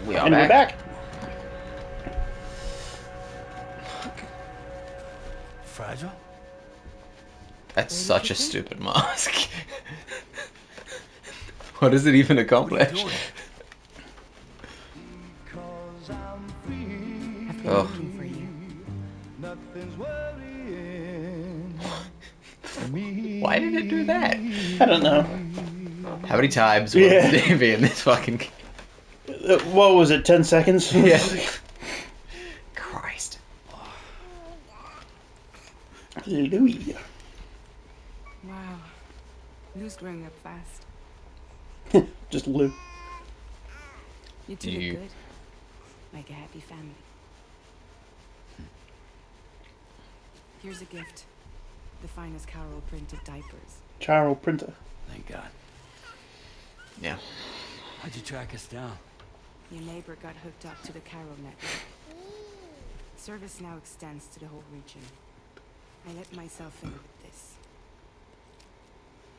We are And we're back. back. Fragile? That's Ready, such a Kitten? stupid mask. What does it even What are you accomplish? doing? I've been Oh. looking for you. Why did it do that? I don't know. How many times will Yeah. it be in this fucking game? What was it, 10 seconds? Yeah. Christ. Louis. Wow. Lou's growing up fast. Just Lou. You two You- look good. Like a happy family. Here's a gift. The finest Carol printed diapers. Chiral printer. Thank God. Yeah. How'd you track us down? Your neighbor got hooked up to the Carol network. Service now extends to the whole region. I let myself in with this.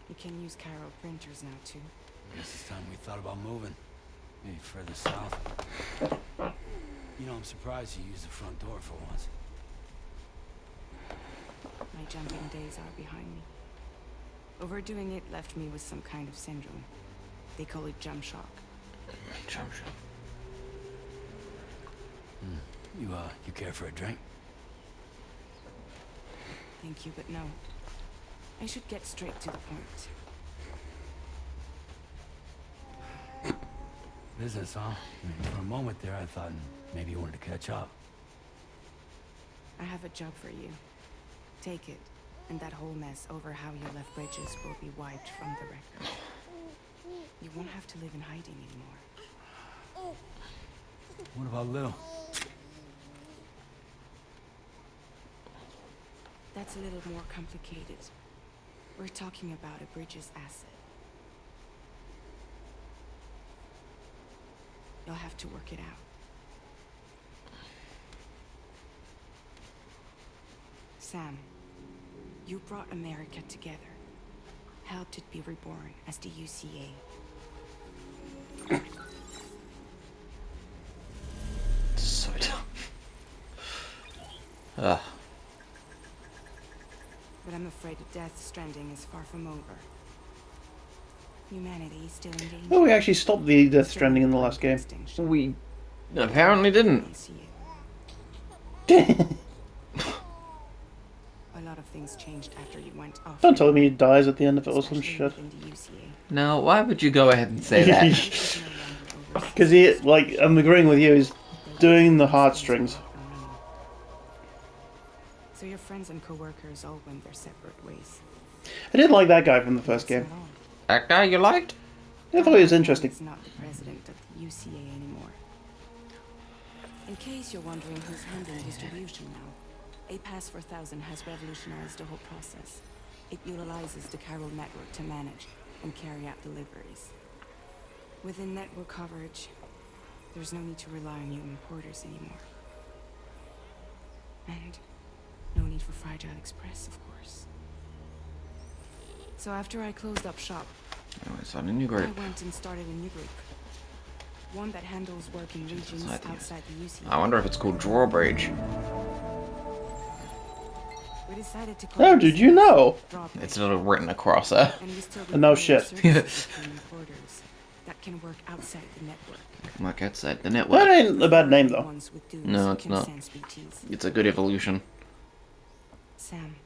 You can use Carol printers now too. Guess it's time we thought about moving. Maybe further south. You know, I'm surprised you used the front door for once. My jumping days are behind me. Overdoing it left me with some kind of syndrome. They call it jump shock. You care for a drink? Thank you, but no. I should get straight to the point. Business, huh? I mean, for a moment there, I thought maybe you wanted to catch up. I have a job for you. Take it, and that whole mess over how you left Bridges will be wiped from the record. You won't have to live in hiding anymore. What about Lou? That's a little more complicated. We're talking about a Bridges asset. You'll have to work it out. Sam, you brought America together. Helped it be reborn as the UCA. So dumb. Ugh. But I'm afraid the Death Stranding is far from over. Humanity is still in danger. Oh, we actually stopped the Death Stranding in the last game. We apparently didn't. Don't A lot of things changed after you went off. tell me he dies at the end of it or some especially shit. within the UCA. Now, why would you go ahead and say that? It's no longer overseas. Because he, like, I'm agreeing with you, he's doing the heartstrings. So your friends and co-workers all went their separate ways. I didn't like that guy from the first That's game. not all. That guy you liked? I thought he was interesting. He's not the president of the UCA anymore. In case you're wondering who's handling distribution now, A Pass 4000 has revolutionized the whole process. It utilizes the Carol network to manage and carry out deliveries. Within network coverage, there's no need to rely on human porters anymore. And no need for Fragile Express, of course. So after I closed up shop, Anyways, on a new I group. went and started a new group. One that handles work in regions outside the outside the UCA. I wonder if it's called Drawbridge. We decided to call Oh, it did you know? Drawbridge. It's not written across her. And we still No require shit. services between porters that can work outside the network. Like outside the That network. ain't a bad name, though. Ones with dunes No, who it's can not. sense BTs. It's a good evolution. Sam,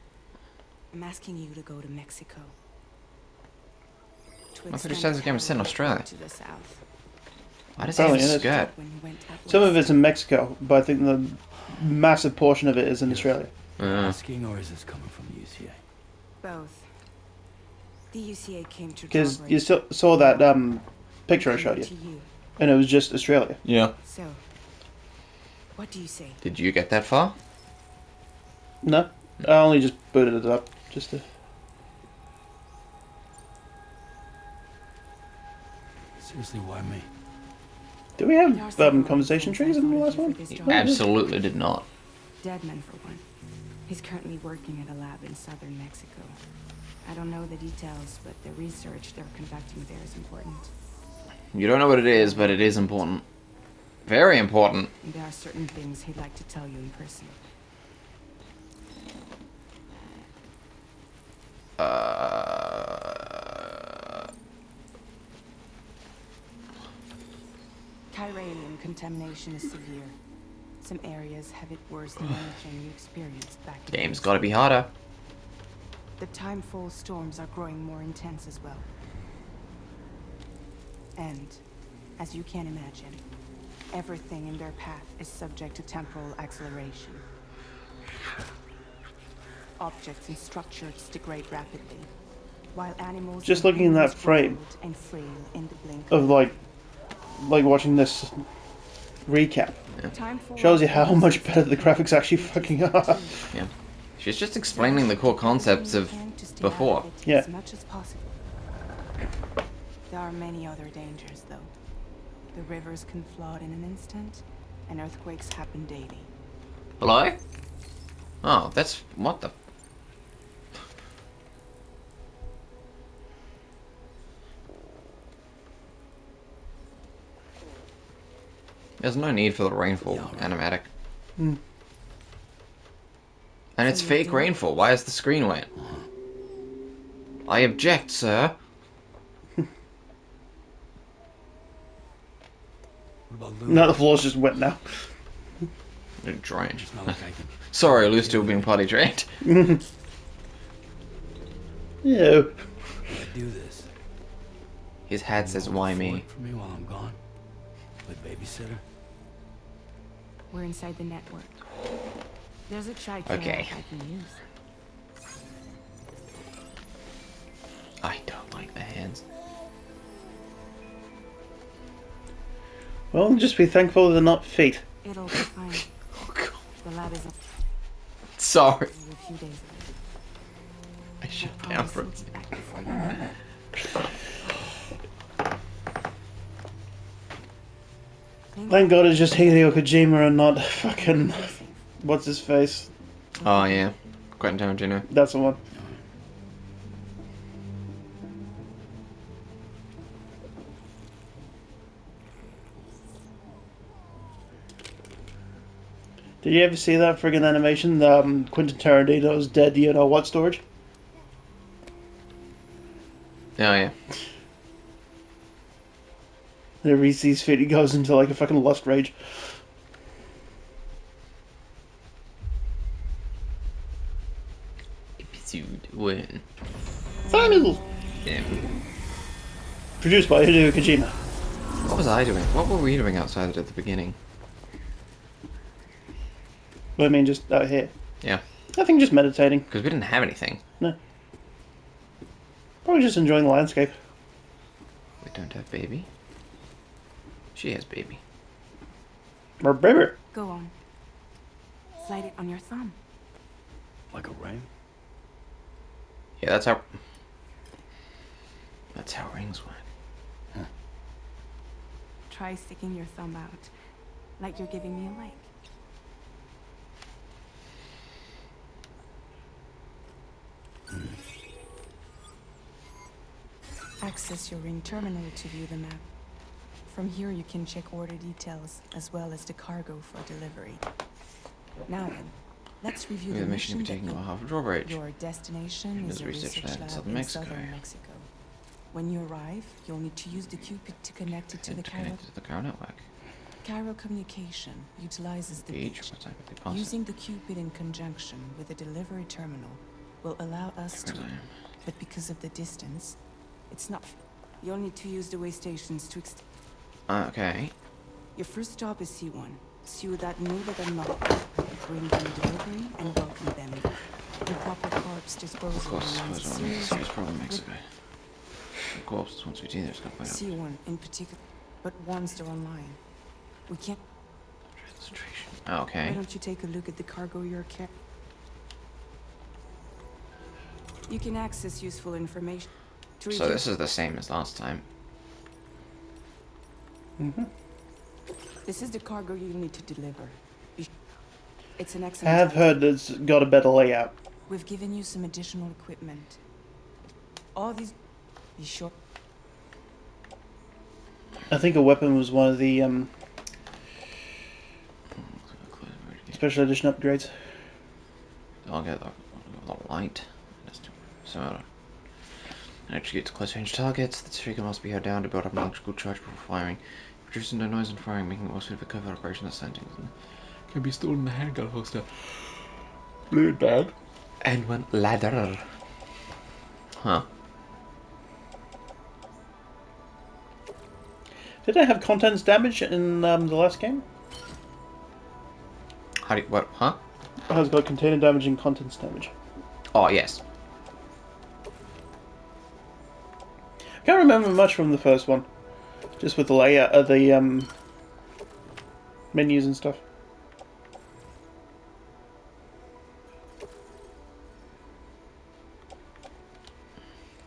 I'm asking you to go to Mexico. To I thought it extend says the game was set in Carol Australia. to the south. Why does it have a Apparently it is. skirt? When you went out Some of west. it's in Mexico, but I think the massive portion of it is in Australia. Asking, or is this coming from the UCA? Both. The UCA came to Because you Drawbridge. saw that picture I showed you, To you. and it was just Australia. Yeah. So, what do you say? Did you get that far? No, I only just booted it up, just to... Seriously, why me? Do we have conversation trees in the last one? Absolutely did not. Deadman, for one. He's currently working at a lab in southern Mexico. I don't know the details, but the research they're conducting there is important. You don't know what it is, but it is important. Very important. There are certain things he'd like to tell you in person. Chiralium contamination is severe. Some areas have it worse than anything you experienced back in Game's the gotta be harder. The timefall storms are growing more intense as well. And, as you can imagine, everything in their path is subject to temporal acceleration. Objects and structures degrade rapidly, while animals Just and looking in that humans grow frame old and frail in the blink of like watching this recap Timefall shows you how offers much better the something graphics actually you fucking just are. do. Yeah. She's just explaining the core concepts of before. Yeah. As much as possible. There are many other dangers, though. The rivers can flood in an instant, and earthquakes happen daily. Hello? Oh, that's... what the... There's no need for the rainfall animatic. Hmm. And it's So you fake do it? rainfall. Why is the screen wet? I object, sir. What about Lou? No, the floor's just wet now. Drained. It's not like I can. Sorry, Lou's still being potty trained. Yeah. I do this. His hat says, You why wanna me? work for me while I'm gone? Play babysitter? We're inside the network. There's a chai Okay. I can use. I don't like the hands. Well, just be thankful they're not feet. It'll be fine. Oh, God. The lab is Sorry. a few days ago. I shut down Promise for a he'll be second. back before you know it. Thank God it's just Hideo Kojima and not fucking... What's his face? Oh, yeah. Quentin Tarantino. That's the one. Did you ever see that friggin' animation? Quentin Tarantino's dead, you know what storage? Oh, yeah. Whenever he sees feet, he goes into like a fucking lust rage. Episode 1. Samuel! Yeah. Produced by Hideo Kojima. What was I doing? What were we doing outside at the beginning? I mean, just out here. Yeah. I think just meditating. Because we didn't have anything. No. Probably just enjoying the landscape. We don't have baby. She has baby. Or baby. Go on. Slide it on your thumb. Like a ring? Yeah, that's how... That's how rings work. Try sticking your thumb out, like you're giving me a like. Access your ring terminal to view the map. From here you can check order details, as well as the cargo for delivery. Now then, let's review We the have a mission to be mission taking that over half of Drawbridge. Your destination It is was a research research lab in lab southern in Mexico. southern Mexico. When you arrive, you'll need to use the Cupid to connect it to the Cairo. Connected to the Cairo network. Cairo communication utilizes the Beach. beach. What's typically possible? Using the Cupid in conjunction with the delivery terminal will allow us to, Where's I am? but because of the distance, it's not. You'll need to use the way stations to Okay. Your first stop is C1. Ciudad Nueva del Norte. Bring them delivery and welcome them. The proper corpse disposal Of course, remains suppose a one series serious problem in Mexico. The corpses, once we do this, gonna find out. C1 in particular, but once they're online, we can't. Registration. Why Okay. don't you take a look at the cargo you're carrying? You can access useful information. To So this is the same as last time. This is the cargo you need to deliver. It's an I excellent. have item. heard it's got a better layout. We've given you some additional equipment. All these. Be sure. I think a weapon was one of the Special edition upgrades. I'll get the light. So, executes close range targets. The trigger must be held down to build up an electrical charge before firing. Producing no noise and firing, making it more suited for covert operation that sending can be stored in the handgun holster. Fluid bag. And one ladder. Huh. Did I have contents damage in the last game? How do you, what? Huh? Has got container damage and contents damage. Oh, yes. Can't remember much from the first one. Just with the layout of the menus and stuff.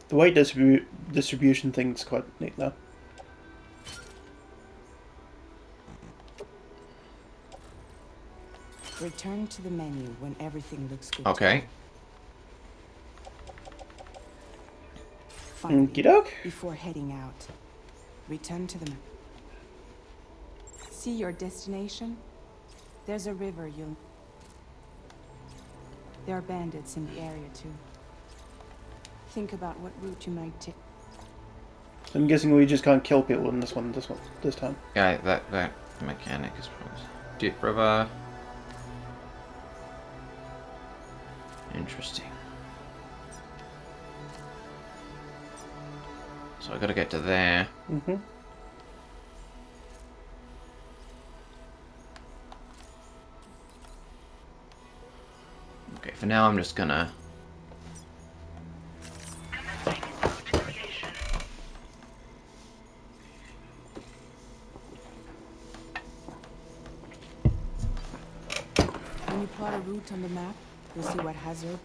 The weight distribution thing's quite neat though. Return to the menu when everything looks good. Okay. Finally, Okie doke. before heading out, return to the map. See your destination? There's a river you'll... There are bandits in the area too. Think about what route you might take. I'm guessing we just can't kill people in this time. Yeah, that mechanic is probably... Deep River. Interesting. So I gotta get to there. Mm-hmm. Okay, for now I'm just gonna... When you plot a route on the map, you'll see what hazard.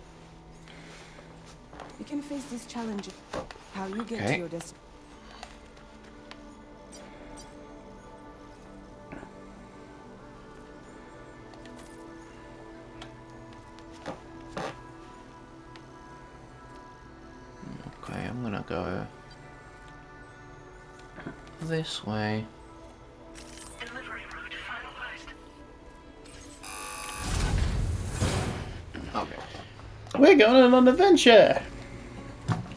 You can face this challenge. How you get to your destination. Okay, I'm gonna go this way. Delivery route finalized. Okay. We're going on an adventure!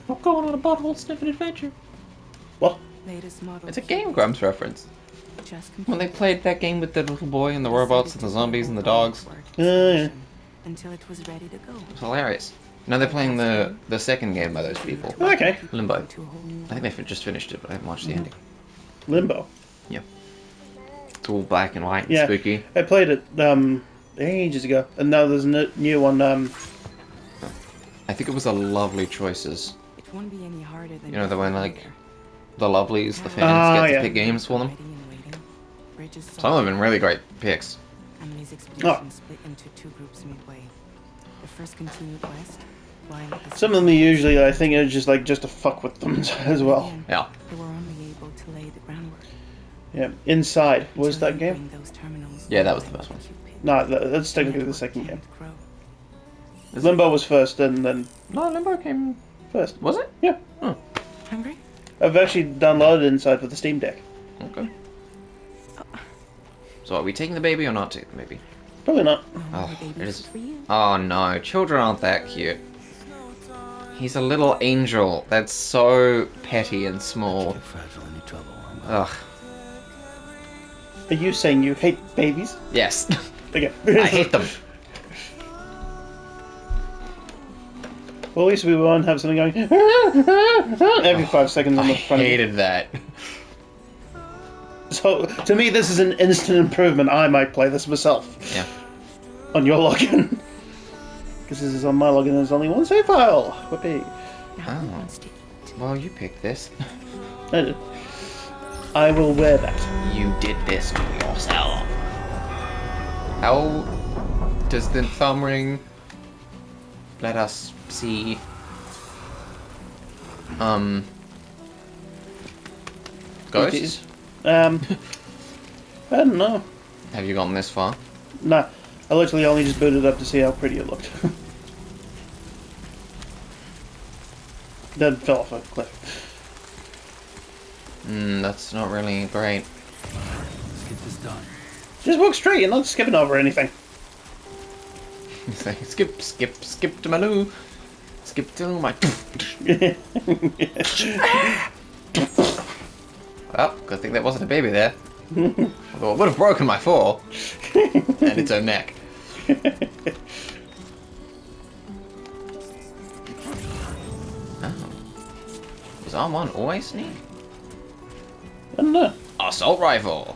We're going on a butthole sniffing adventure. What? Latest model. It's a Game Grumps reference. Just When they played that game with the little boy and the robots and the zombies and the dogs. Yeah. Until it was ready to go. It's hilarious. Now they're playing the second game by those people. Okay. Limbo. To a whole new I think they just finished it, but I haven't watched the ending. Limbo. Yeah. It's all black and white and Yeah. spooky. I played it ages ago, and now there's a new one. I think it was the lovely choices. It won't be any harder than You know, the one like either. the lovelies, the fans Ah, get to yeah. pick games for them. Waiting and waiting. Bridges Some of them have been really great picks. Emily's expedition split into two groups midway. The first continued west, while the Some of them are usually, I think, are just to fuck with them as well. Again, Yeah. they were only able to lay the groundwork. Yeah. Inside was Until that you game? bring those terminals Yeah, that was the best one. No, that's technically the second game. Grow. Limbo was first, and then No, Limbo came first. was it? Yeah. Oh, Hungry? I've actually downloaded Inside for the Steam Deck. okay. So are we taking the baby or not taking the baby? Probably not. No Oh, more babies it is- for you. Oh no, children aren't that cute. He's a little angel that's so petty and small. Too fragile, any trouble, huh? Ugh. Are you saying you hate babies? Yes. Okay. I hate them. Well, at least we won't have something going every 5 seconds on I the front of you. hated that. So, to me, this is an instant improvement. I might play this myself. Yeah. On your login. Because this is on my login, there's only one save file. Whoopee. Now who Oh. wants to eat? Well, you picked this. I did. I will wear that. You did this to yourself. How does the thumb ring let us see? Ghosts? I don't know. Have you gone this far? Nah, I literally only just booted up to see how pretty it looked. Then fell off a cliff. That's not really great. Let's get this done. Just walk straight, you're not skipping over anything. He's like, skip, skip, skip to my loo. Skip to my... Well, good thing that wasn't a baby there. Although it would have broken my fall. And its own neck. Oh. Was R1 always sneak? I don't know. Assault rifle!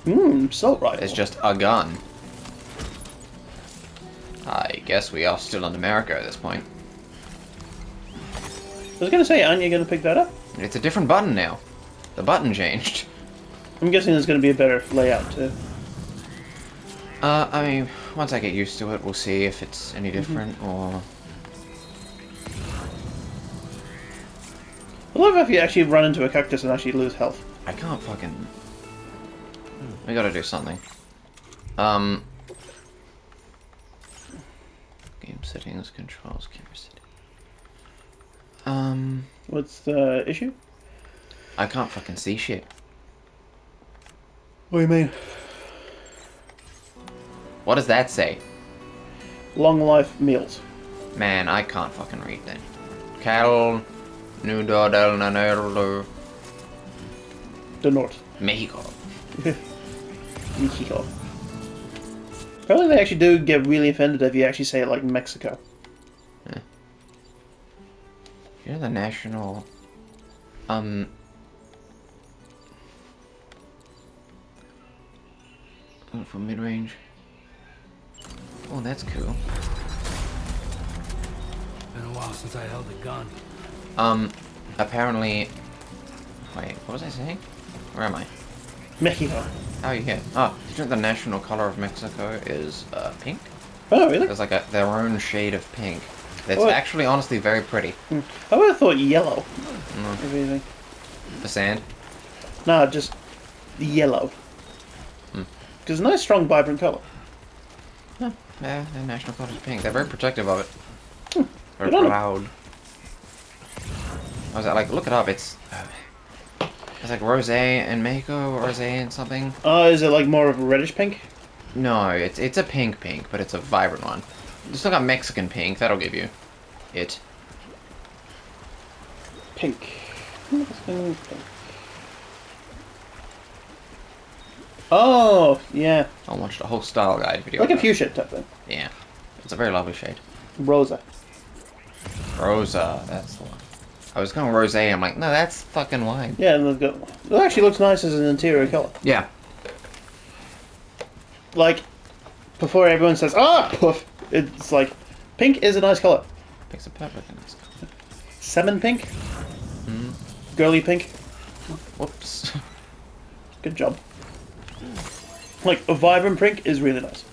Assault rifle. It's just a gun. I guess we are still in America at this point. I was gonna say, aren't you gonna pick that up? It's a different button now. The button changed. I'm guessing there's gonna be a better layout too. I mean, once I get used to it, we'll see if it's any different or... I love if you actually run into a cactus and actually lose health. I can't fucking... We gotta do something. Game settings, controls, camera setting. What's the issue? I can't fucking see shit. What do you mean? What does that say? Long life meals. Man, I can't fucking read that. Cal... Nudo del Nanero... The North. Mexico. Mexico. Apparently they actually do get really offended if you actually say it like Mexico. Yeah. You're the national... Oh, for mid-range. Oh, that's cool. Been a while since I held a gun. Apparently... Wait, what was I saying? Where am I? Mexico. Oh, yeah. Oh, did you know the national color of Mexico is, pink? Oh, really? There's like their own shade of pink. That's Oh, actually, honestly, very pretty. I would have thought yellow. Mm. If anything. The sand? No, just yellow. Because it's a nice, strong, vibrant colour. Yeah, their national color is pink. They're very protective of it. Very Good on 'em. proud. I was like, look it up. It's like rosé in Mexico, rosé in something. Oh, is it like more of a reddish pink? No, it's a pink, but it's a vibrant one. Just look up Mexican pink. That'll give you it. Pink. Pink. Oh, yeah. I watched a whole style guide video. Like a about it. fuchsia type thing. Yeah, it's a very lovely shade. Rosa. Rosa, that's the one. I was going rosé. I'm like, no, that's fucking white. Yeah, and it actually looks nice as an interior colour. Yeah. Like, before everyone says, ah, poof, it's like, pink is a nice colour. Pink's a perfect in this color. Salmon pink. Girly pink. Whoops. Good job. Like, a vibrant pink is really nice.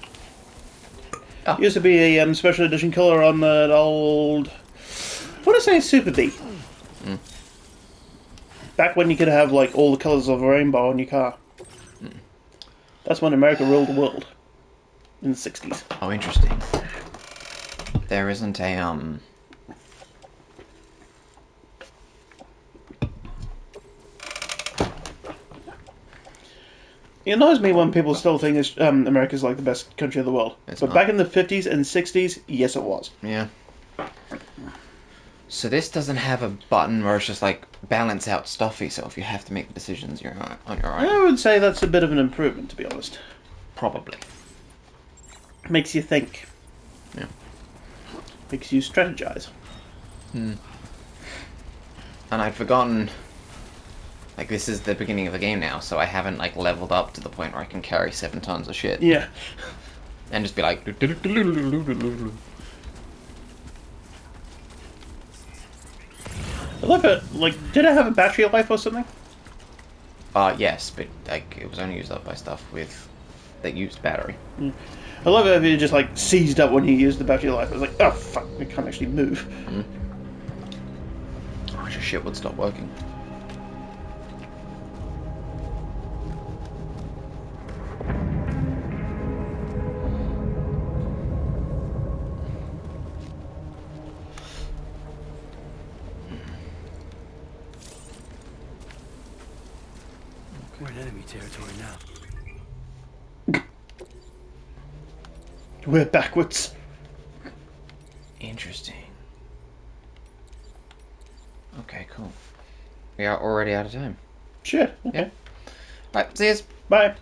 Oh. Used to be a special edition colour on the old... What did I say? Super Bee. Back when you could have, like, all the colours of a rainbow on your car. That's when America ruled the world. In the 60s. Oh, interesting. There isn't a, It annoys me when people still think America's like the best country in the world. It's But not. back in the 50s and 60s, yes it was. Yeah. So this doesn't have a button where it's just like balance out stuff yourself. You have to make the decisions on your own. I would say that's a bit of an improvement, to be honest. Probably. Makes you think. Yeah. Makes you strategize. And I'd forgotten. Like, this is the beginning of the game now, so I haven't, like, leveled up to the point where I can carry 7 tons of shit. Yeah. And just be like... I love it. Like, did it have a battery life or something? Yes, but, like, it was only used up by stuff that used battery. I love it if it just, like, seized up when you used the battery life. It was like, oh, fuck, I can't actually move. I wish your shit would stop working. We're in enemy territory now. We're backwards. Interesting. Okay, cool. We are already out of time. Shit. Okay. Alright, see you. Bye.